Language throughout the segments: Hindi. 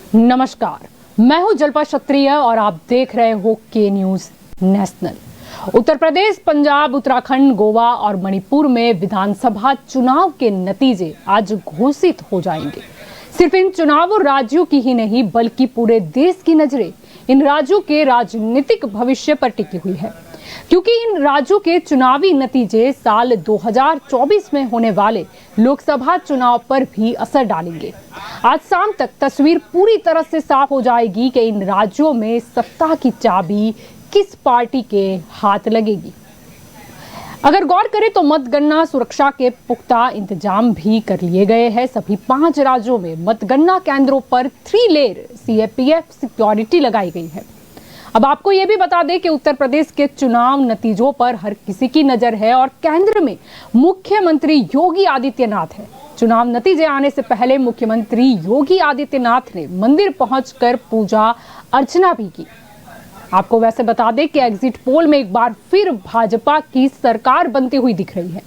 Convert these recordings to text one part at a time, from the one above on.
नमस्कार, मैं हूं जल्पा क्षत्रिय और आप देख रहे हो के न्यूज नेशनल। उत्तर प्रदेश, पंजाब, उत्तराखंड, गोवा और मणिपुर में विधानसभा चुनाव के नतीजे आज घोषित हो जाएंगे। सिर्फ इन चुनाव राज्यों की ही नहीं बल्कि पूरे देश की नजरें इन राज्यों के राजनीतिक भविष्य पर टिकी हुई है, क्योंकि इन राज्यों के चुनावी नतीजे साल 2024 में होने वाले लोकसभा चुनाव पर भी असर डालेंगे। आज शाम तक तस्वीर पूरी तरह से साफ हो जाएगी कि इन राज्यों में सत्ता की चाबी किस पार्टी के हाथ लगेगी। अगर गौर करें तो मतगणना सुरक्षा के पुख्ता इंतजाम भी कर लिए गए हैं। सभी 5 राज्यों में मतगणना केंद्रों पर 3 लेयर सीएपीएफ सिक्योरिटी लगाई गई है। अब आपको यह भी बता दें कि उत्तर प्रदेश के चुनाव नतीजों पर हर किसी की नजर है और केंद्र में मुख्यमंत्री योगी आदित्यनाथ है। चुनाव नतीजे आने से पहले मुख्यमंत्री योगी आदित्यनाथ ने मंदिर पहुंचकर पूजा अर्चना भी की। आपको वैसे बता दें कि एग्जिट पोल में एक बार फिर भाजपा की सरकार बनती हुई दिख रही है।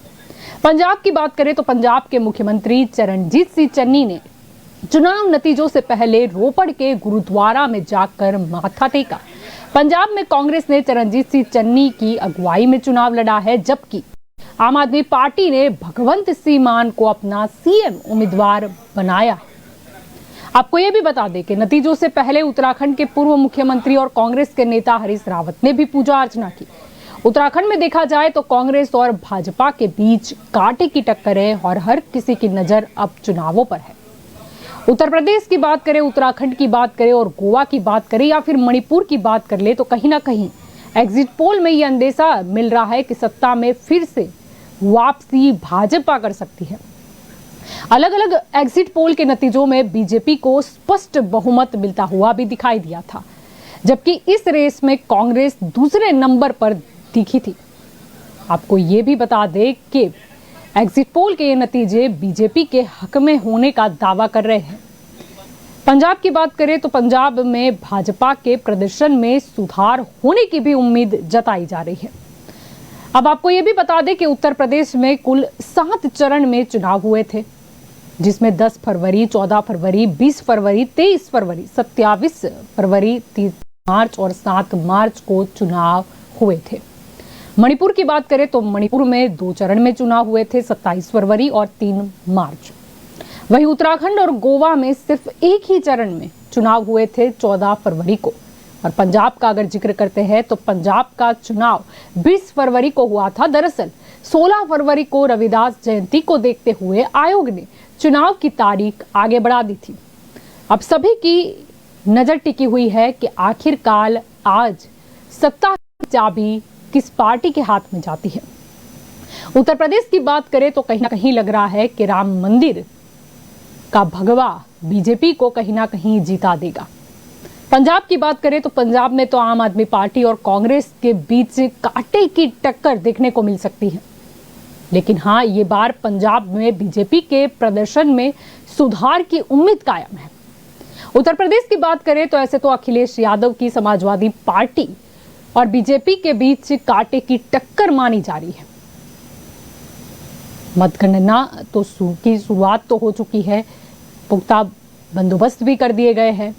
पंजाब की बात करें तो पंजाब के मुख्यमंत्री चरणजीत सिंह चन्नी ने चुनाव नतीजों से पहले रोपड़ के गुरुद्वारा में जाकर माथा टेका। पंजाब में कांग्रेस ने चरणजीत सिंह चन्नी की अगुवाई में चुनाव लड़ा है, जबकि आम आदमी पार्टी ने भगवंत सिंह मान को अपना सीएम उम्मीदवार बनाया। आपको यह भी बता दें कि नतीजों से पहले उत्तराखंड के पूर्व मुख्यमंत्री और कांग्रेस के नेता हरीश रावत ने भी पूजा अर्चना की। उत्तराखंड में देखा जाए तो कांग्रेस और भाजपा के बीच कांटे की टक्कर है और हर किसी की नजर अब चुनावों पर है। उत्तर प्रदेश की बात करें, उत्तराखंड की बात करें और गोवा की बात करें या फिर मणिपुर की बात कर ले तो कहीं ना कहीं एग्जिट पोल में यह अंदेशा मिल रहा है कि सत्ता में फिर से वापसी भाजपा कर सकती है। अलग अलग एग्जिट पोल के नतीजों में बीजेपी को स्पष्ट बहुमत मिलता हुआ भी दिखाई दिया था, जबकि इस रेस में कांग्रेस दूसरे नंबर पर दिखी थी। आपको ये भी बता दें कि एग्जिट पोल के ये नतीजे बीजेपी के हक में होने का दावा कर रहे हैं। पंजाब की बात करें तो पंजाब में भाजपा के प्रदर्शन में सुधार होने की भी उम्मीद जताई जा रही है। अब आपको ये भी बता दें कि उत्तर प्रदेश में कुल 7 चरण में चुनाव हुए थे, जिसमें 10 फरवरी, 14 फरवरी, 20 फरवरी, 23 फरवरी, 27 फरवरी, 3 मार्च और 7 मार्च को चुनाव हुए थे। मणिपुर की बात करें तो मणिपुर में 2 चरण में चुनाव हुए थे, 27 फरवरी और 3 मार्च। वहीं उत्तराखंड और गोवा में सिर्फ एक ही चरण में चुनाव हुए थे, 14 फरवरी को। और पंजाब का अगर जिक्र करते हैं तो पंजाब का चुनाव 20 फरवरी को हुआ था। दरअसल 16 फरवरी को रविदास जयंती को देखते हुए आयोग ने चुनाव की तारीख आगे बढ़ा दी थी। अब सभी की नजर टिकी हुई है कि आखिरकार आज सत्ता की चाबी किस पार्टी के हाथ में जाती है। उत्तर प्रदेश की बात करें तो कहीं ना कहीं लग रहा है कि राम मंदिर का भगवा बीजेपी को कहीं ना कहीं जिता देगा। पंजाब की बात करें तो पंजाब में तो आम आदमी पार्टी और कांग्रेस के बीच कांटे की टक्कर देखने को मिल सकती है, लेकिन हाँ, ये बार पंजाब में बीजेपी के प्रदर्शन में सुधार की उम्मीद कायम है। उत्तर प्रदेश की बात करें तो ऐसे तो अखिलेश यादव की समाजवादी पार्टी और बीजेपी के बीच कांटे की टक्कर मानी जा रही है। मतगणना तो की शुरुआत तो हो चुकी है, पुख्ता बंदोबस्त भी कर दिए गए हैं।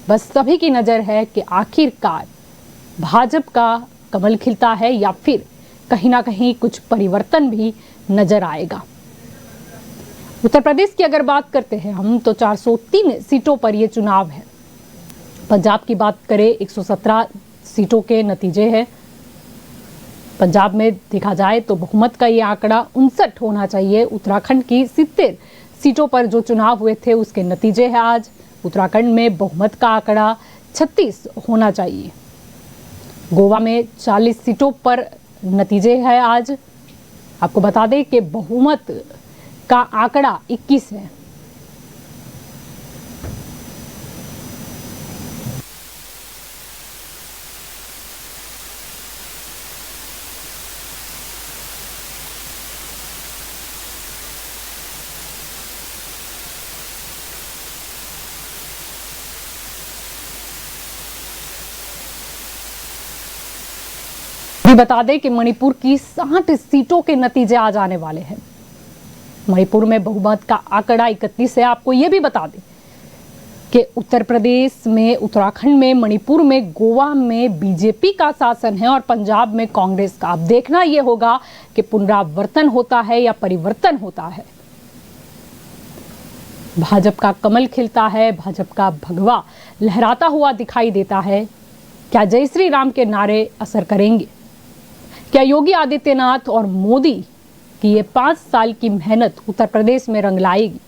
बस सभी की नजर है कि आखिरकार भाजपा का कमल खिलता है या फिर कहीं ना कहीं कुछ परिवर्तन भी नजर आएगा। उत्तर प्रदेश की अगर बात करते हैं हम तो 403 सीटों पर यह चुनाव है। पंजाब की बात करें 117 सीटों के नतीजे हैं। पंजाब में देखा जाए तो बहुमत का ये आंकड़ा 59 होना चाहिए। उत्तराखंड की 70 सीटों पर जो चुनाव हुए थे उसके नतीजे हैं आज। उत्तराखंड में बहुमत का आंकड़ा 36 होना चाहिए। गोवा में 40 सीटों पर नतीजे हैं आज। आपको बता दें कि बहुमत का आंकड़ा 21 है। भी बता दें कि मणिपुर की 60 सीटों के नतीजे आज आने वाले हैं। मणिपुर में बहुमत का आंकड़ा 31 है। आपको यह भी बता दें कि उत्तर प्रदेश में, उत्तराखंड में, मणिपुर में, गोवा में बीजेपी का शासन है और पंजाब में कांग्रेस का। अब देखना यह होगा कि पुनरावर्तन होता है या परिवर्तन होता है। भाजपा का कमल खिलता है, भाजपा का भगवा लहराता हुआ दिखाई देता है। क्या जय श्री राम के नारे असर करेंगे? क्या योगी आदित्यनाथ और मोदी की ये 5 साल की मेहनत उत्तर प्रदेश में रंग लाएगी?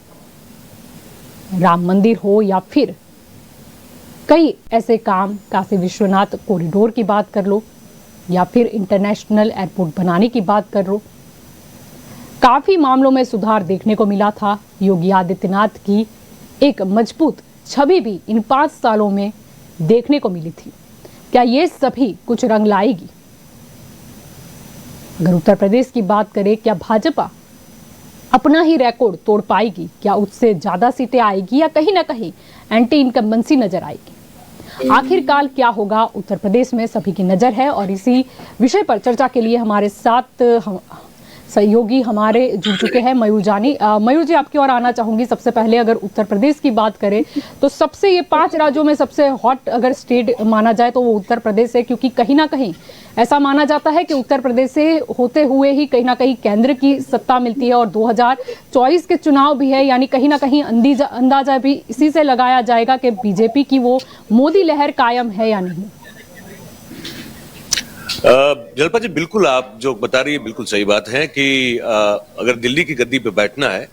राम मंदिर हो या फिर कई ऐसे काम, काशी विश्वनाथ कॉरिडोर की बात कर लो या फिर इंटरनेशनल एयरपोर्ट बनाने की बात कर लो, काफी मामलों में सुधार देखने को मिला था। योगी आदित्यनाथ की एक मजबूत छवि भी इन 5 सालों में देखने को मिली थी। क्या ये सभी कुछ रंग लाएगी? अगर उत्तर प्रदेश की बात करें, क्या भाजपा अपना ही रिकॉर्ड तोड़ पाएगी? क्या उससे ज्यादा सीटें आएगी या कहीं ना कहीं एंटी इनकम्बेंसी नजर आएगी? आखिरकार क्या होगा उत्तर प्रदेश में, सभी की नजर है। और इसी विषय पर चर्चा के लिए हमारे साथ सहयोगी हमारे जुड़ चुके हैं। मयूर जानी, मयूर जी आपकी ओर आना चाहूंगी। सबसे पहले अगर उत्तर प्रदेश की बात करें तो सबसे, ये 5 राज्यों में सबसे हॉट अगर स्टेट माना जाए तो वो उत्तर प्रदेश है, क्योंकि कहीं ना कहीं ऐसा माना जाता है कि उत्तर प्रदेश से होते हुए ही कहीं ना कहीं केंद्र की सत्ता मिलती है और 2024 के चुनाव भी है, यानी कहीं ना कहीं अंदाजा भी इसी से लगाया जाएगा कि बीजेपी की वो मोदी लहर कायम है या नहीं। जलपा जी, बिल्कुल आप जो बता रही है बिल्कुल सही बात है कि अगर दिल्ली की गद्दी पे बैठना है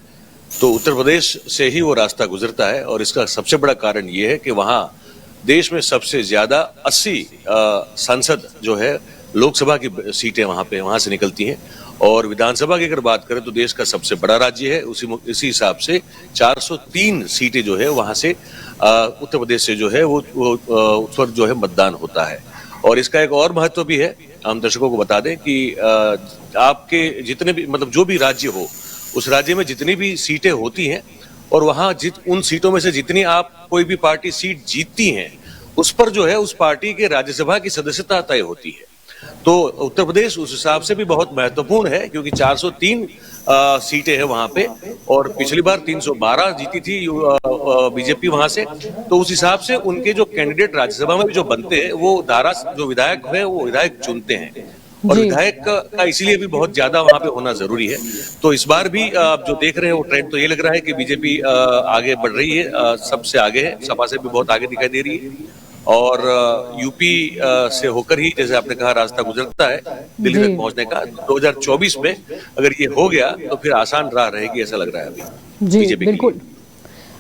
तो उत्तर प्रदेश से ही वो रास्ता गुजरता है। और इसका सबसे बड़ा कारण ये है कि वहां देश में सबसे ज्यादा 80 सांसद जो है लोकसभा की सीटें वहां से निकलती हैं। और विधानसभा की अगर बात करें तो देश का सबसे बड़ा राज्य है, इसी हिसाब से 403 सीटें जो है वहां से उत्तर प्रदेश से जो है वो उस वक्त जो है मतदान होता है। और इसका एक और महत्व भी है, हम दर्शकों को बता दें कि आपके जितने भी, मतलब जो भी राज्य हो, उस राज्य में जितनी भी सीटें होती हैं और वहां उन सीटों में से जितनी आप कोई भी पार्टी सीट जीतती हैं, उस पर जो है उस पार्टी के राज्यसभा की सदस्यता तय होती है। तो उत्तर प्रदेश उस हिसाब से भी बहुत महत्वपूर्ण है, क्योंकि 403 सीटें हैं वहां पे और पिछली बार 312 जीती थी बीजेपी वहां से। तो उस हिसाब से उनके जो कैंडिडेट राज्यसभा में जो बनते हैं वो जो विधायक है वो विधायक चुनते हैं। और विधायक का इसीलिए भी बहुत ज्यादा वहां पे होना जरूरी है। तो इस बार भी आप जो देख रहे हैं वो ट्रेंड तो ये लग रहा है कि बीजेपी आगे बढ़ रही है, सबसे आगे है, सपा से भी बहुत आगे दिखाई दे रही है। और यूपी से होकर ही, जैसे आपने कहा, रास्ता गुजरता है दिल्ली तक पहुंचने का। 2024 में अगर ये हो गया तो फिर आसान राह रहेगी, ऐसा लग रहा है अभी जी बिल्कुल।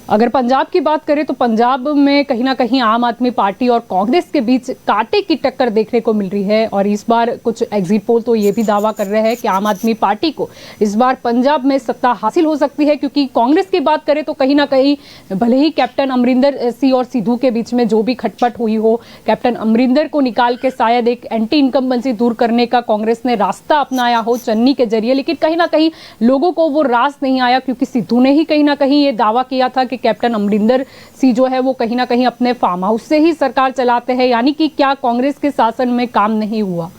अगर पंजाब की बात करें तो पंजाब में कहीं ना कहीं आम आदमी पार्टी और कांग्रेस के बीच कांटे की टक्कर देखने को मिल रही है। और इस बार कुछ एग्जिट पोल तो ये भी दावा कर रहे हैं कि आम आदमी पार्टी को इस बार पंजाब में सत्ता हासिल हो सकती है, क्योंकि कांग्रेस की बात करें तो कहीं ना कहीं भले ही कैप्टन अमरिंदर सिंह और सिद्धू के बीच में जो भी खटपट हुई हो, कैप्टन अमरिंदर को निकाल के शायद एक एंटी इनकम्बेंसी दूर करने का कांग्रेस ने रास्ता अपनाया हो चन्नी के जरिए, लेकिन कहीं ना कहीं लोगों को वो रास नहीं आया, क्योंकि सिद्धू ने ही कहीं ना कहीं ये दावा किया था कि कैप्टन अमरिंदर सिंह जो है वो कहीं ना कहीं अपने फार्म हाउस से ही सरकार चलाते हैं। यानी कि क्या कांग्रेस के शासन में काम नहीं हुआ?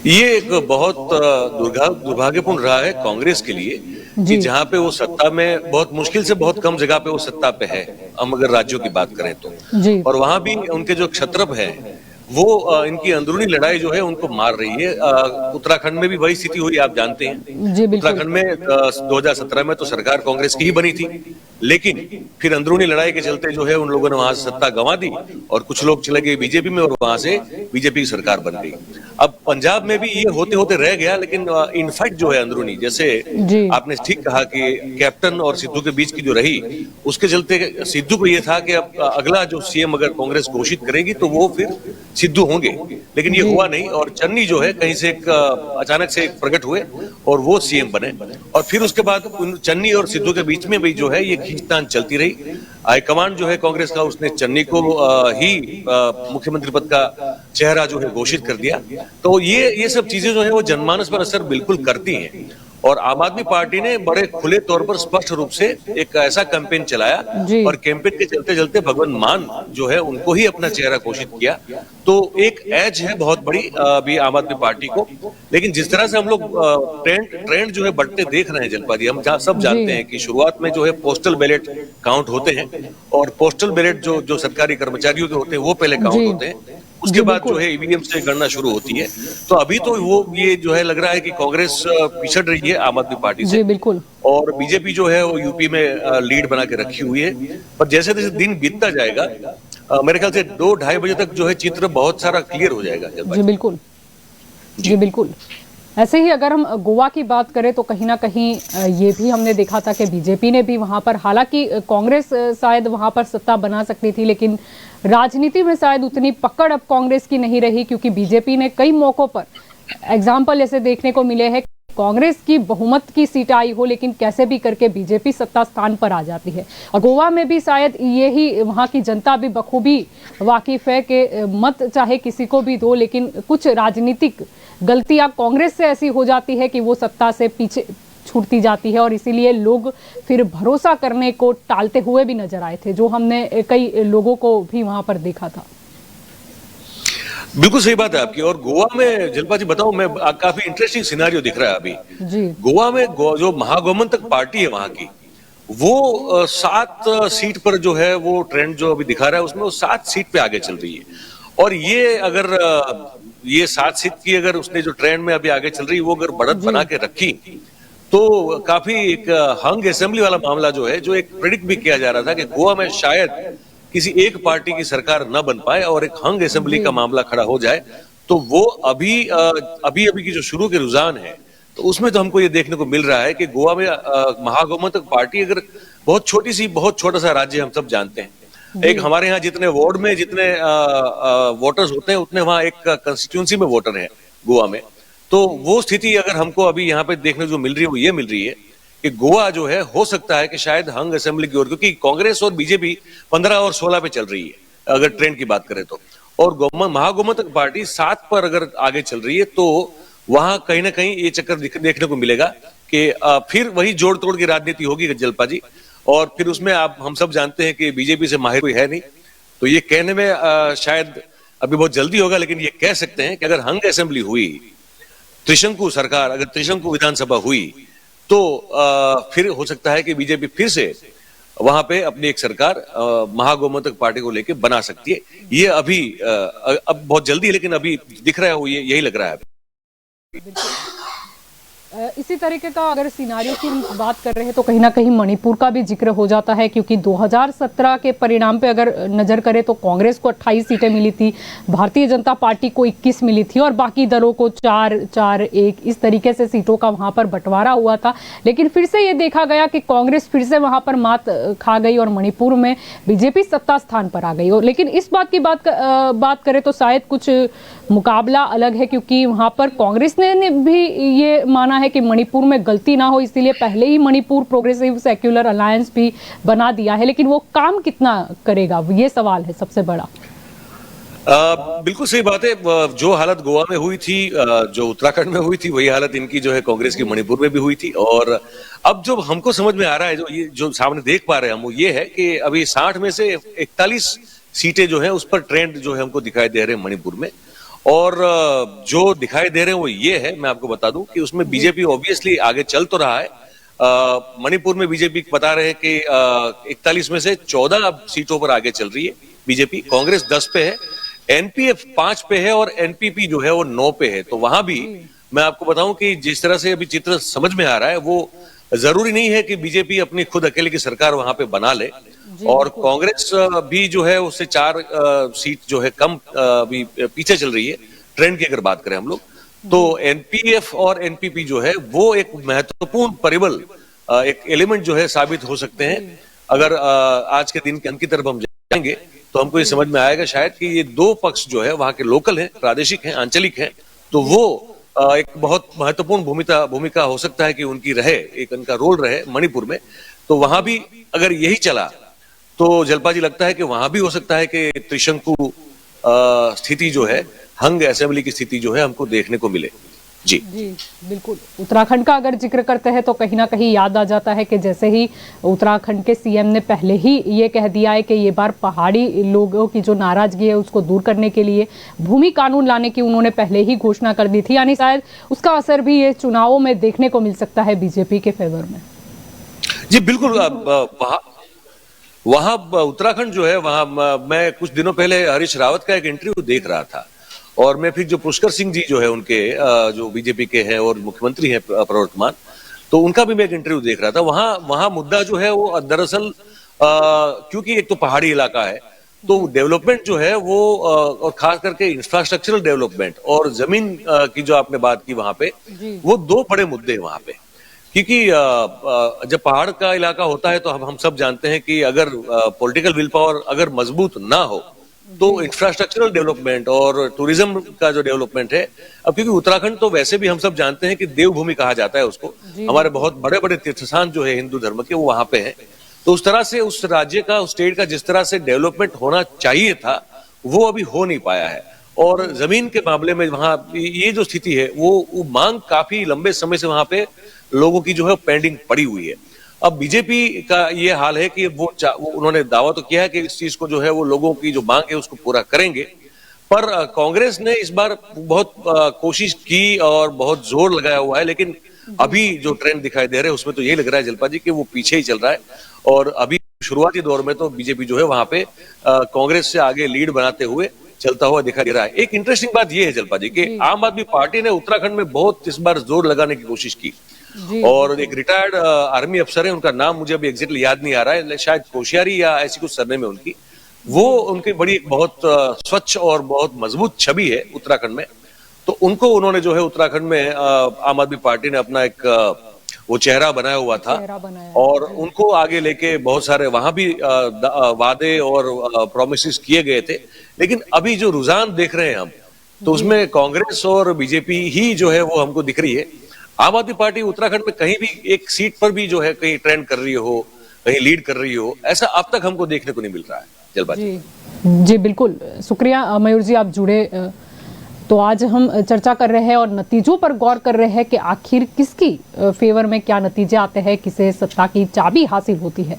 ये एक बहुत दुर्भाग्यपूर्ण रहा है कांग्रेस के लिए कि जहां पे वो सत्ता में बहुत मुश्किल से बहुत कम जगह पे वो सत्ता पे है, हम अगर राज्यों की बात करें तो। और वहां भी उनके जो क्षत्रप है वो इनकी अंदरूनी लड़ाई जो है उनको मार रही है। उत्तराखंड में भी वही स्थिति हुई, आप जानते हैं। उत्तराखंड में 2017 में तो सरकार कांग्रेस की ही बनी थी, लेकिन फिर अंदरूनी लड़ाई के चलते जो है उन लोगों ने वहां से सत्ता गंवा दी और कुछ लोग चले गए बीजेपी में और वहां से बीजेपी की सरकार बन गई। अब पंजाब में भी ये होते होते रह गया, लेकिन इनफैक्ट जो है अंदरूनी, जैसे आपने ठीक कहा कि कैप्टन और सिद्धू के बीच की जो रही, उसके चलते सिद्धू को ये था कि अब अगला जो सीएम अगर कांग्रेस घोषित करेगी तो वो फिर सिद्धू होंगे, लेकिन ये हुआ नहीं। और चन्नी जो है कहीं से अचानक से प्रकट हुए और वो सीएम बने। और फिर उसके बाद चन्नी और सिद्धू के बीच में भी जो है ये खींचतान चलती रही। हाईकमांड जो है कांग्रेस का, उसने चन्नी को ही मुख्यमंत्री पद का चेहरा जो है घोषित कर दिया। तो ये सब चीजें जो है वो जनमानस पर असर बिल्कुल करती हैं। और आम आदमी पार्टी ने बड़े खुले तौर पर स्पष्ट रूप से एक ऐसा कैंपेन चलाया और कैंपेन के चलते चलते भगवंत मान जो है उनको ही अपना चेहरा घोषित किया। तो एक एज है बहुत बड़ी अभी आम आदमी पार्टी को। लेकिन जिस तरह से हम लोग ट्रेंड जो है बढ़ते देख रहे हैं जलपा जी, हम सब जानते हैं कि शुरुआत में जो है पोस्टल बैलेट काउंट होते हैं और पोस्टल बैलेट जो सरकारी कर्मचारियों के होते हैं वो पहले काउंट होते हैं, उसके बाद जो है ईवीएम से गणना शुरू होती है। तो अभी तो वो ये जो है लग रहा है कि कांग्रेस पिछड़ रही है आम आदमी पार्टी से, बिल्कुल, और बीजेपी जो है वो यूपी में लीड बना के रखी हुई है। पर जैसे जैसे दिन बीतता जाएगा मेरे ख्याल से 2-2:30 बजे तक जो है चित्र बहुत सारा क्लियर हो जाएगा। जी बिल्कुल, जी बिल्कुल। ऐसे ही अगर हम गोवा की बात करें तो कहीं ना कहीं ये भी हमने देखा था कि बीजेपी ने भी वहां पर, हालांकि कांग्रेस शायद वहां पर सत्ता बना सकती थी, लेकिन राजनीति में शायद उतनी पकड़ अब कांग्रेस की नहीं रही, क्योंकि बीजेपी ने कई मौकों पर एग्जाम्पल ऐसे देखने को मिले हैं कांग्रेस की बहुमत की सीट आई हो लेकिन कैसे भी करके बीजेपी सत्ता स्थान पर आ जाती है। और गोवा में भी शायद यही वहां की जनता भी बखूबी वाकिफ है कि मत चाहे किसी को भी दो, लेकिन कुछ राजनीतिक गलतियां कांग्रेस से ऐसी हो जाती है कि वो सत्ता से पीछे छूटती जाती है, और इसीलिए लोग फिर भरोसा करने को टालते हुए भी नजर आए थे, जो हमने कई लोगों को भी वहां पर देखा था। बिल्कुल सही बात है आपकी। और गोवा में जलपा जी बताऊं, मैं काफी इंटरेस्टिंग सिनेरियो दिख रहा है अभी जी। गोवा में जो महागठबंधन पार्टी है वहां की, वो 7 सीट पर जो है वो ट्रेंड जो अभी दिखा रहा है उसमें वो 7 सीट पे आगे चल रही है। और ये अगर ये 7 सीट की अगर उसने जो ट्रेंड में अभी आगे चल रही है वो अगर बढ़त बना के रखी तो काफी एक हंग असेंबली वाला मामला जो है, जो एक प्रेडिक्ट भी किया जा रहा था कि गोवा में शायद किसी एक पार्टी की सरकार न बन पाए और एक हंग असेंबली का मामला खड़ा हो जाए, तो वो अभी की जो शुरू के रुझान है तो उसमें तो हमको ये देखने को मिल रहा है कि गोवा में महागठबंधन पार्टी अगर बहुत छोटा सा राज्य, हम सब जानते हैं, एक हमारे यहाँ जितने वार्ड में जितने वोटर्स होते हैं उतने वहां एक कंस्टिट्यूंसी में वोटर हैं गोवा में। तो वो स्थिति अगर हमको अभी यहाँ पे देखने जो मिल रही है वो ये मिल रही है कि गोवा जो है हो सकता है कि शायद हंग असेंबली की ओर, क्योंकि कांग्रेस और बीजेपी 15 और 16 पे चल रही है अगर ट्रेंड की बात करें तो, और महागठबंधन पार्टी 7 पर अगर आगे चल रही है, तो वहां कहीं ना कहीं ये चक्कर देखने को मिलेगा कि फिर वही जोड़ तोड़ की राजनीति होगी जलपा जी। और फिर उसमें हम सब जानते हैं कि बीजेपी से माहिर कोई है नहीं, तो ये कहने में शायद अभी बहुत जल्दी होगा, लेकिन ये कह सकते हैं कि अगर हंग असेंबली हुई, त्रिशंकु सरकार, अगर त्रिशंकु विधानसभा हुई, तो फिर हो सकता है कि बीजेपी फिर से वहां पे अपनी एक सरकार महागठबंधन पार्टी को लेके बना सकती है। ये अभी अब बहुत जल्दी है, लेकिन अभी दिख रहा है वो यही लग रहा है। इसी तरीके का अगर सिनारियो की बात कर रहे हैं तो कहीं ना कहीं मणिपुर का भी जिक्र हो जाता है, क्योंकि 2017 के परिणाम पे अगर नजर करें तो कांग्रेस को 28 सीटें मिली थी, भारतीय जनता पार्टी को 21 मिली थी और बाकी दलों को 4-4-1 इस तरीके से सीटों का वहां पर बंटवारा हुआ था। लेकिन फिर से ये देखा गया कि कांग्रेस फिर से वहां पर मात खा गई और मणिपुर में बीजेपी सत्ता स्थान पर आ गई। लेकिन इस बात की बात करें तो शायद कुछ मुकाबला अलग है, क्योंकि वहां पर कांग्रेस ने भी ये माना है कि मणिपुर में गलती ना हो, इसीलिए पहले ही मणिपुर प्रोग्रेसिव सेक्युलर अलायंस भी बना दिया है। लेकिन वो काम कितना करेगा, ये सवाल है सबसे बड़ा। बिल्कुल सही बात है। जो हालत गोवा में हुई थी, जो उत्तराखंड में हुई थी, वही हालत इनकी जो है कांग्रेस की मणिपुर में भी हुई थी। और अब जो हमको समझ में आ रहा है, जो सामने देख पा रहे हैं हम, वो ये है कि अभी 60 में से 41 सीटें जो है उस पर ट्रेंड जो है हमको दिखाई दे रहे हैं मणिपुर में। और जो दिखाई दे रहे हैं वो ये है, मैं आपको बता दूं कि उसमें बीजेपी ऑब्वियसली आगे चल तो रहा है। मणिपुर में बीजेपी बता रहे हैं कि 41 में से 14 सीटों पर आगे चल रही है बीजेपी, कांग्रेस 10 पे है, एनपीएफ 5 पे है और एनपीपी जो है वो 9 पे है। तो वहां भी मैं आपको बताऊं कि जिस तरह से अभी चित्र समझ में आ रहा है, वो जरूरी नहीं है कि बीजेपी अपनी खुद अकेले की सरकार वहां पे बना ले, और कांग्रेस भी जो है उससे 4 सीट जो है कम अभी पीछे चल रही है ट्रेंड की अगर बात करें हम लोग। तो एनपीएफ और एनपीपी जो है वो एक महत्वपूर्ण परिबल, एक एलिमेंट जो है साबित हो सकते हैं। अगर आज के दिन के अंत की तरफ हम जाएंगे तो हमको ये समझ में आएगा शायद कि ये 2 पक्ष जो है वहां के लोकल हैं, प्रादेशिक हैं, आंचलिक हैं, तो वो एक बहुत महत्वपूर्ण भूमिका हो सकता है कि उनकी रहे, एक उनका रोल रहे मणिपुर में। तो वहां भी अगर यही चला तो जलपा जी लगता है कि वहां भी हो सकता है कि त्रिशंकु स्थिति जो है, हंग असेंबली की स्थिति जो है हमको देखने को मिले। जी जी बिल्कुल। उत्तराखंड का अगर जिक्र करते हैं तो कहीं ना कहीं याद आ जाता है कि जैसे ही उत्तराखंड के सीएम ने पहले ही ये कह दिया है कि ये बार पहाड़ी लोगों की जो नाराजगी है उसको दूर करने के लिए भूमि कानून लाने की उन्होंने पहले ही घोषणा कर दी थी, यानी शायद उसका असर भी ये चुनावों में देखने को मिल सकता है बीजेपी के फेवर में। जी बिल्कुल। वहां उत्तराखंड जो है वहां मैं कुछ दिनों पहले हरीश रावत का एक इंटरव्यू देख रहा था, और मैं फिर जो पुष्कर सिंह जी जो है उनके जो बीजेपी के हैं और मुख्यमंत्री हैं प्रवर्तमान, तो उनका भी मैं एक इंटरव्यू देख रहा था। वहां वहां मुद्दा जो है वो दरअसल क्योंकि एक तो पहाड़ी इलाका है, तो डेवलपमेंट जो है वो और खास करके इंफ्रास्ट्रक्चरल डेवलपमेंट और जमीन की जो आपने बात की वहां पे, वो दो बड़े मुद्दे हैं वहां पे। क्योंकि जब पहाड़ का इलाका होता है तो हम सब जानते हैं कि अगर पॉलिटिकल विल पावर अगर मजबूत ना हो तो इंफ्रास्ट्रक्चरल डेवलपमेंट और टूरिज्म का जो डेवलपमेंट है, अब क्योंकि उत्तराखंड तो वैसे भी हम सब जानते हैं कि देवभूमि कहा जाता है उसको, हमारे बहुत बड़े बड़े तीर्थस्थान जो है हिंदू धर्म के वो वहां पे हैं। तो उस तरह से उस राज्य का उस स्टेट का जिस तरह से डेवलपमेंट होना चाहिए था वो अभी हो नहीं पाया है। और जमीन के मामले में वहां ये जो स्थिति है वो मांग काफी लंबे समय से वहां पे लोगों की जो है पेंडिंग पड़ी हुई है। अब बीजेपी का ये हाल है कि वो उन्होंने दावा तो किया है कि इस चीज को जो है वो लोगों की जो मांग है उसको पूरा करेंगे, पर कांग्रेस ने इस बार बहुत कोशिश की और बहुत जोर लगाया हुआ है, लेकिन अभी जो ट्रेंड दिखाई दे रहे हैं उसमें तो यही लग रहा है जलपा जी कि वो पीछे ही चल रहा है। और अभी शुरुआती दौर में तो बीजेपी जो है वहां पे कांग्रेस से आगे लीड बनाते हुए चलता हुआ दिखाई दे रहा है। एक इंटरेस्टिंग बात यह है जलपा जी कि आम आदमी पार्टी ने उत्तराखंड में बहुत इस बार जोर लगाने की कोशिश की, और एक रिटायर्ड आर्मी अफसर है, उनका नाम मुझे अभी एग्जैक्टली याद नहीं आ रहा है, शायद कोश्यारी या ऐसी कुछ सरनेम है उनकी, वो उनकी बड़ी बहुत स्वच्छ और बहुत मजबूत छवि है उत्तराखंड में। तो उनको उन्होंने जो है उत्तराखंड में आम आदमी पार्टी ने अपना एक वो चेहरा बनाया हुआ था, और उनको आगे लेके बहुत सारे वहां भी वादे और प्रोमिस किए गए थे। लेकिन अभी जो रुझान देख रहे हैं हम, तो उसमें कांग्रेस और बीजेपी ही जो है वो हमको दिख रही है। आम आदमी पार्टी उत्तराखंड में कहीं भी एक सीट पर भी जो है कहीं ट्रेंड कर रही हो, कहीं लीड कर रही हो, ऐसा अब तक हमको देखने को नहीं मिल रहा है जलपा जी। जी बिल्कुल, शुक्रिया मयूर जी, आप जुड़े। तो आज हम चर्चा कर रहे हैं और नतीजों पर गौर कर रहे हैं कि आखिर किसकी फेवर में क्या नतीजे आते हैं, किसे सत्ता की चाबी हासिल होती है।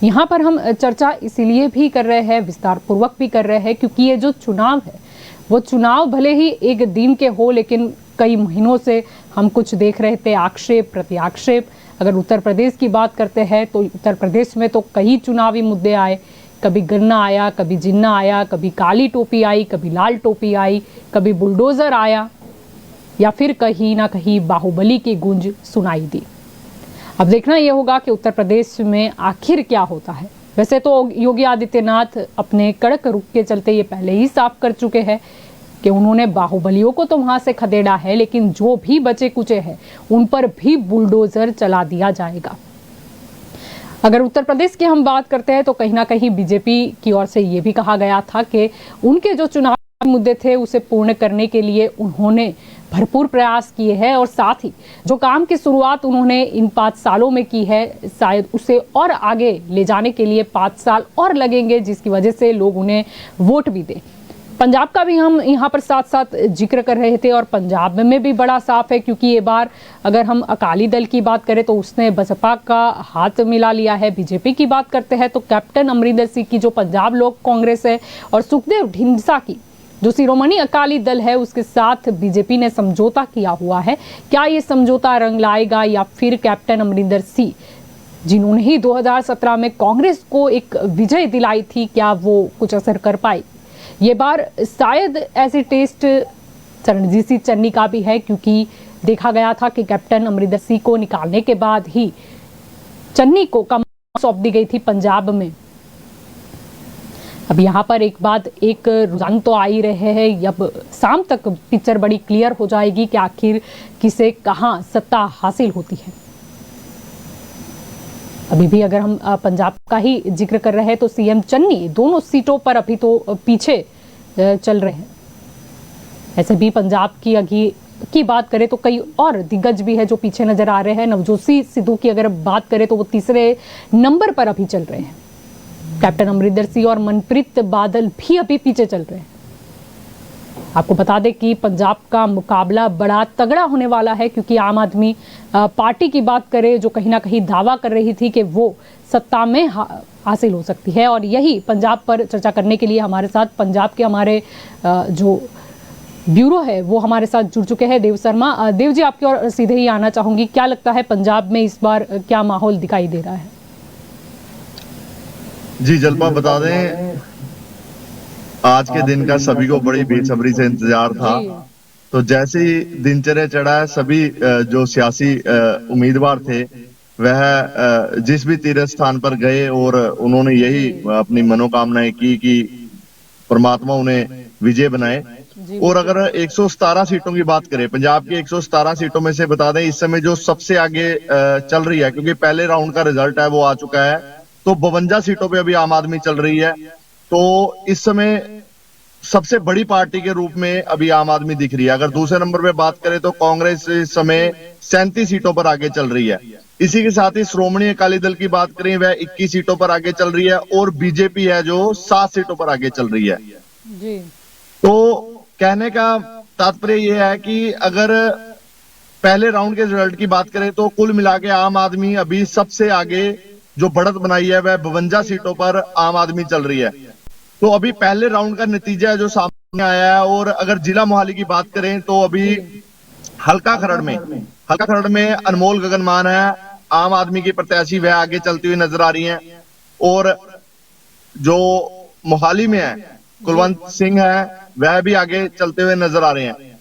यहाँ पर हम चर्चा इसीलिए भी कर रहे हैं, विस्तार पूर्वक भी कर रहे हैं, क्योंकि ये जो चुनाव है वो चुनाव भले ही एक दिन के हो, लेकिन कई महीनों से हम कुछ देख रहे थे आक्षेप प्रति आक्षेप। अगर उत्तर प्रदेश की बात करते हैं तो उत्तर प्रदेश में तो कई चुनावी मुद्दे आए, कभी गन्ना आया, कभी जिन्ना आया, कभी काली टोपी आई, कभी लाल टोपी आई, कभी बुलडोजर आया, या फिर कहीं ना कहीं बाहुबली की गूंज सुनाई दी। अब देखना यह होगा कि उत्तर प्रदेश में आखिर क्या होता है। वैसे तो योगी आदित्यनाथ अपने कड़क रुख के चलते ये पहले ही साफ कर चुके हैं कि उन्होंने बाहुबलियों को तो वहां से खदेड़ा है, लेकिन जो भी बचे कुचे हैं उन पर भी बुलडोजर चला दिया जाएगा। अगर उत्तर प्रदेश की हम बात करते हैं तो कहीं ना कहीं बीजेपी की ओर से ये भी कहा गया था कि उनके जो चुनावी मुद्दे थे उसे पूर्ण करने के लिए उन्होंने भरपूर प्रयास किए हैं, और साथ ही जो काम की शुरुआत उन्होंने इन 5 सालों में की है शायद उसे और आगे ले जाने के लिए 5 साल और लगेंगे, जिसकी वजह से लोग उन्हें वोट भी दें। पंजाब का भी हम यहाँ पर साथ साथ जिक्र कर रहे थे, और पंजाब में भी बड़ा साफ है, क्योंकि ये बार अगर हम अकाली दल की बात करें तो उसने बसपा का हाथ मिला लिया है। बीजेपी की बात करते हैं तो कैप्टन अमरिंदर सिंह की जो पंजाब लोक कांग्रेस है और सुखदेव ढींढसा की जो शिरोमणि अकाली दल है उसके साथ बीजेपी ने समझौता किया हुआ है। क्या ये समझौता रंग लाएगा, या फिर कैप्टन अमरिंदर सिंह जिन्होंने ही 2017 में कांग्रेस को एक विजय दिलाई थी, क्या वो कुछ असर कर पाए? ये बार शायद ऐसी टेस्ट चरणजीत सिंह चन्नी का भी है, क्योंकि देखा गया था कि कैप्टन अमरिंदर सिंह को निकालने के बाद ही चन्नी को कमान सौंप दी गई थी पंजाब में। अब यहाँ पर एक रुझान तो आ ही रहे हैं, अब शाम तक पिक्चर बड़ी क्लियर हो जाएगी कि आखिर किसे कहाँ सत्ता हासिल होती है। अभी भी अगर हम पंजाब का ही जिक्र कर रहे हैं तो सीएम चन्नी दोनों सीटों पर अभी तो पीछे चल रहे हैं। ऐसे भी पंजाब की अभी की बात करें तो कई और दिग्गज भी है जो पीछे नजर आ रहे हैं। नवजोत सिद्धू की अगर बात करें तो वो तीसरे नंबर पर अभी चल रहे हैं। कैप्टन अमरिंदर सिंह और मनप्रीत बादल भी अभी पीछे चल रहे हैं। आपको बता दें कि पंजाब का मुकाबला बड़ा तगड़ा होने वाला है, क्योंकि आम आदमी पार्टी की बात करें, जो कहीं ना कहीं दावा कर रही थी कि वो सत्ता में हासिल हो सकती है। और यही पंजाब पर चर्चा करने के लिए हमारे साथ पंजाब के हमारे जो ब्यूरो है वो हमारे साथ जुड़ चुके हैं, देव शर्मा। देव जी, आपकी ओर सीधे ही आना चाहूंगी, क्या लगता है पंजाब में इस बार क्या माहौल दिखाई दे रहा है? जी जल्पा, बता दें आज के दिन का सभी को बड़ी बेसब्री से इंतजार था। तो जैसे ही दिनचर्या चढ़ा है, सभी जो सियासी उम्मीदवार थे वह जिस भी तीर्थ स्थान पर गए और उन्होंने यही अपनी मनोकामनाएं की कि परमात्मा उन्हें विजय बनाए। और अगर 117 सीटों की बात करें, पंजाब की 117 सीटों में से बता दें इस समय जो सबसे आगे चल रही है, क्योंकि पहले राउंड का रिजल्ट है वो आ चुका है, तो 52 सीटों पे अभी आम आदमी चल रही है। तो इस समय सबसे बड़ी पार्टी के रूप में अभी आम आदमी दिख रही है। अगर दूसरे नंबर पे बात करें तो कांग्रेस इस समय 37 सीटों पर आगे चल रही है। इसी के साथ ही श्रोमणी अकाली दल की बात करें, वह 21 सीटों पर आगे चल रही है, और बीजेपी है जो 7 सीटों पर आगे चल रही है। जी। तो कहने का तात्पर्य यह है कि अगर पहले राउंड के रिजल्ट की बात करें तो कुल मिला के आम आदमी अभी सबसे आगे जो बढ़त बनाई है वह 52 सीटों पर आम आदमी चल रही है। तो अभी पहले राउंड का नतीजा जो सामने आया है, और अगर जिला मोहाली की बात करें तो अभी हल्का खरड़ में अनमोल गगनमान है, आम आदमी की प्रत्याशी वह आगे चलती हुई नजर आ रही हैं। और जो मोहाली में है कुलवंत सिंह है, वह भी आगे चलते हुए नजर आ रहे हैं।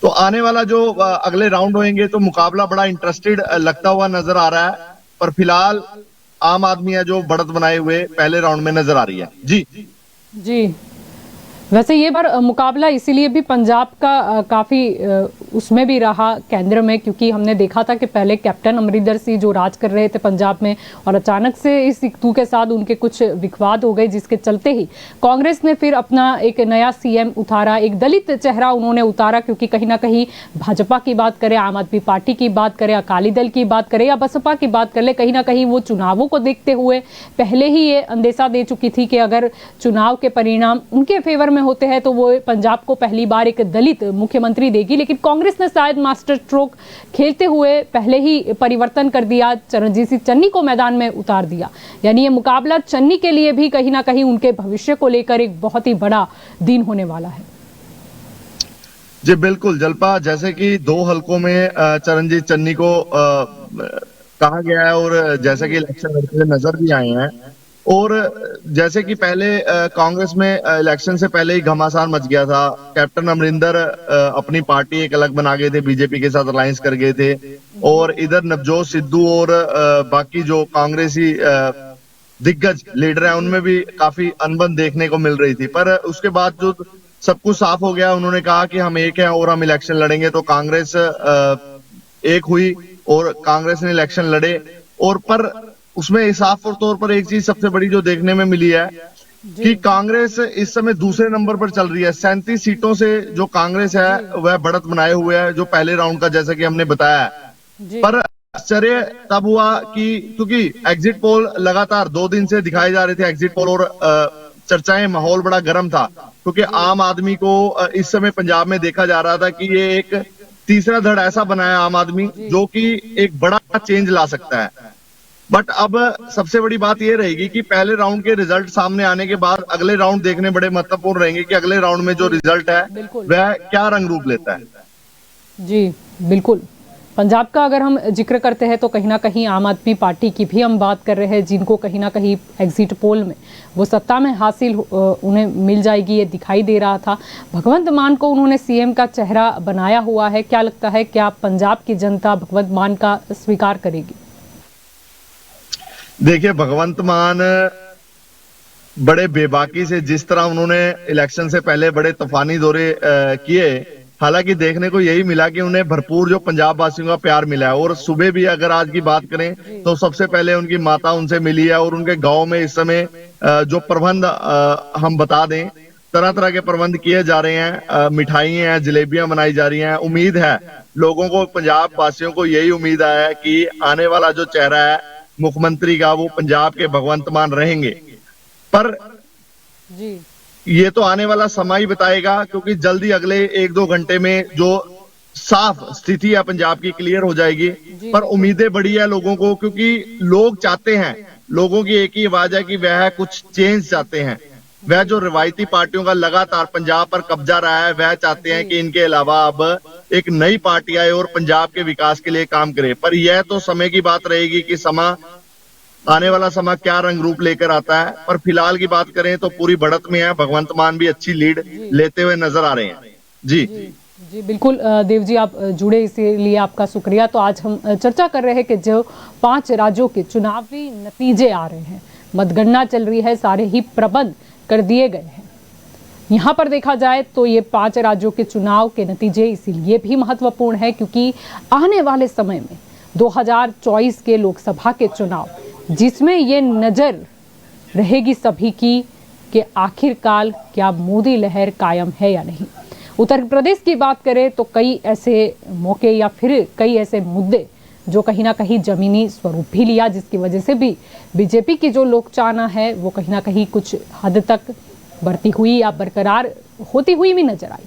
तो आने वाला जो अगले राउंड होंगे तो मुकाबला बड़ा इंटरेस्टेड लगता हुआ नजर आ रहा है, पर फिलहाल आम आदमी है जो बढ़त बनाए हुए पहले राउंड में नजर आ रही है। जी जी। वैसे ये बार मुकाबला इसीलिए भी पंजाब का काफ़ी उसमें भी रहा केंद्र में, क्योंकि हमने देखा था कि पहले कैप्टन अमरिंदर सिंह जो राज कर रहे थे पंजाब में, और अचानक से इस सिक्तू के साथ उनके कुछ विवाद हो गए, जिसके चलते ही कांग्रेस ने फिर अपना एक नया सीएम उतारा, एक दलित चेहरा उन्होंने उतारा। क्योंकि कहीं ना कहीं भाजपा की बात करें, आम आदमी पार्टी की बात करें, अकाली दल की बात करें या बसपा की बात कर ले, कहीं ना कहीं वो चुनावों को देखते हुए पहले ही ये अंदेशा दे चुकी थी कि अगर चुनाव के परिणाम उनके फेवर में होते हैं तो वो पंजाब को पहली बार एक दलित मुख्यमंत्री देगी। लेकिन कांग्रेस ने शायद मास्टर स्ट्रोक खेलते हुए पहले ही परिवर्तन कर दिया, चरणजीत सिंह चन्नी को मैदान में उतार दिया। यानी ये मुकाबला चन्नी के लिए भी कहीं ना कहीं उनके भविष्य को लेकर एक बहुत ही बड़ा दिन होने वाला है। जी बिल्कुल जल्पा, जैसे कि 2 हलकों में चरणजीत चन्नी को कहा गया है, और जैसे कि इलेक्शन लड़ते हुए नजर भी आए हैं, और जैसे कि पहले कांग्रेस में इलेक्शन से पहले ही घमासान मच गया था। कैप्टन अमरिंदर अपनी पार्टी एक अलग बना गए थे, बीजेपी के साथ अलायंस कर गए थे, और इधर नवजोत सिद्धू और बाकी जो कांग्रेसी दिग्गज लीडर हैं उनमें भी काफी अनबन देखने को मिल रही थी। पर उसके बाद जो सब कुछ साफ हो गया, उन्होंने कहा कि हम एक हैं और हम इलेक्शन लड़ेंगे, तो कांग्रेस एक हुई और कांग्रेस ने इलेक्शन लड़े। और पर उसमें साफ तौर पर एक चीज सबसे बड़ी जो देखने में मिली है कि कांग्रेस इस समय दूसरे नंबर पर चल रही है। 37 सीटों से जो कांग्रेस है वह बढ़त बनाए हुए है, जो पहले राउंड का जैसा कि हमने बताया। पर आश्चर्य तब हुआ कि क्योंकि एग्जिट पोल लगातार 2 दिन से दिखाए जा रहे थे एग्जिट पोल, और चर्चाएं, माहौल बड़ा गर्म था, क्योंकि आम आदमी को इस समय पंजाब में देखा जा रहा था कि ये एक तीसरा धड़ ऐसा बनाया आम आदमी जो कि एक बड़ा चेंज ला सकता है। बट अब सबसे बड़ी बात यह रहेगी कि पहले राउंड के रिजल्ट सामने आने के बाद अगले राउंड देखने बड़े महत्वपूर्ण रहेंगे कि अगले राउंड में जो रिजल्ट है वह क्या रंग रूप लेता है। जी बिल्कुल। पंजाब का अगर हम जिक्र करते हैं तो कहीं ना कहीं आम आदमी पार्टी की भी हम बात कर रहे हैं, जिनको कहीं ना कहीं एग्जिट पोल में वो सत्ता में हासिल उन्हें मिल जाएगी, ये दिखाई दे रहा था। भगवंत मान को उन्होंने सीएम का चेहरा बनाया हुआ है। क्या लगता है, क्या पंजाब की जनता भगवंत मान का स्वीकार करेगी? देखिए, भगवंत मान बड़े बेबाकी से जिस तरह उन्होंने इलेक्शन से पहले बड़े तूफानी दौरे किए, हालांकि देखने को यही मिला कि उन्हें भरपूर जो पंजाब वासियों का प्यार मिला है। और सुबह भी अगर आज की बात करें तो सबसे पहले उनकी माता उनसे मिली है, और उनके गांव में इस समय जो प्रबंध हम बता दें, तरह तरह के प्रबंध किए जा रहे हैं, मिठाइयां हैं, जलेबियां बनाई जा रही हैं। उम्मीद है लोगों को, पंजाब वासियों को यही उम्मीद है कि आने वाला जो चेहरा है मुख्यमंत्री का वो पंजाब के भगवंत मान रहेंगे। पर जी ये तो आने वाला समय ही बताएगा, क्योंकि जल्दी अगले 1-2 घंटे में जो साफ स्थिति है पंजाब की क्लियर हो जाएगी। पर उम्मीदें बड़ी है लोगों को, क्योंकि लोग चाहते हैं, लोगों की एक ही आवाज है कि वह कुछ चेंज चाहते हैं। वह जो रिवायती पार्टियों का लगातार पंजाब पर कब्जा रहा है, वह चाहते हैं कि इनके अलावा अब एक नई पार्टी आए और पंजाब के विकास के लिए काम करे। पर यह तो समय की बात रहेगी कि आने वाला समय क्या रंग रूप लेकर आता है। पर फिलहाल की बात करें तो पूरी बढ़त में है, भगवंत मान भी अच्छी लीड लेते हुए नजर आ रहे हैं। जी जी बिल्कुल देव जी, आप जुड़े इसीलिए आपका शुक्रिया। तो आज हम चर्चा कर रहे हैं कि जो 5 राज्यों के चुनावी नतीजे आ रहे हैं, मतगणना चल रही है, सारे ही प्रबंध कर दिए गए हैं। यहाँ पर देखा जाए तो ये 5 राज्यों के चुनाव के नतीजे इसीलिए भी महत्वपूर्ण है क्योंकि आने वाले समय में 2024 के लोकसभा के चुनाव, जिसमें ये नजर रहेगी सभी की कि आखिरकार क्या मोदी लहर कायम है या नहीं। उत्तर प्रदेश की बात करें तो कई ऐसे मौके या फिर कई ऐसे मुद्दे जो कहीं ना कहीं जमीनी स्वरूप भी लिया, जिसकी वजह से भी बीजेपी की जो लोकचाहना है वो कहीं ना कहीं कुछ हद तक बढ़ती हुई या बरकरार होती हुई भी नजर आई।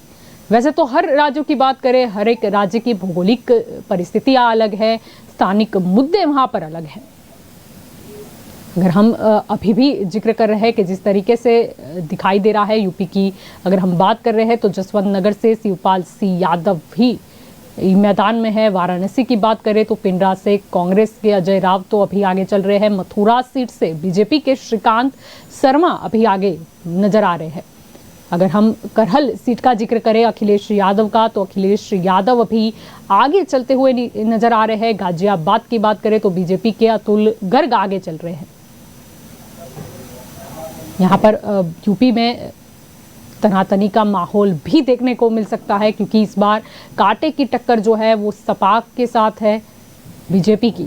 वैसे तो हर राज्यों की बात करें, हर एक राज्य की भौगोलिक परिस्थितियां अलग है, स्थानिक मुद्दे वहां पर अलग है। अगर हम अभी भी जिक्र कर रहे हैं कि जिस तरीके से दिखाई दे रहा है यूपी की, अगर हम बात कर रहे हैं तो जसवंत नगर से शिवपाल सिंह यादव भी मैदान में है। वाराणसी की बात करें तो पिंडरा से कांग्रेस के अजय राव तो अभी आगे चल रहे हैं। मथुरा सीट से बीजेपी के श्रीकांत शर्मा अभी आगे नजर आ रहे हैं। अगर हम करहल सीट का जिक्र करें अखिलेश यादव का, तो अखिलेश यादव अभी आगे चलते हुए नजर आ रहे हैं। गाजियाबाद की बात करें तो बीजेपी के अतुल गर्ग आगे चल रहे हैं। यहाँ पर यूपी में तनातनी का माहौल भी देखने को मिल सकता है क्योंकि इस बार कांटे की टक्कर जो है वो सपा के साथ है बीजेपी की।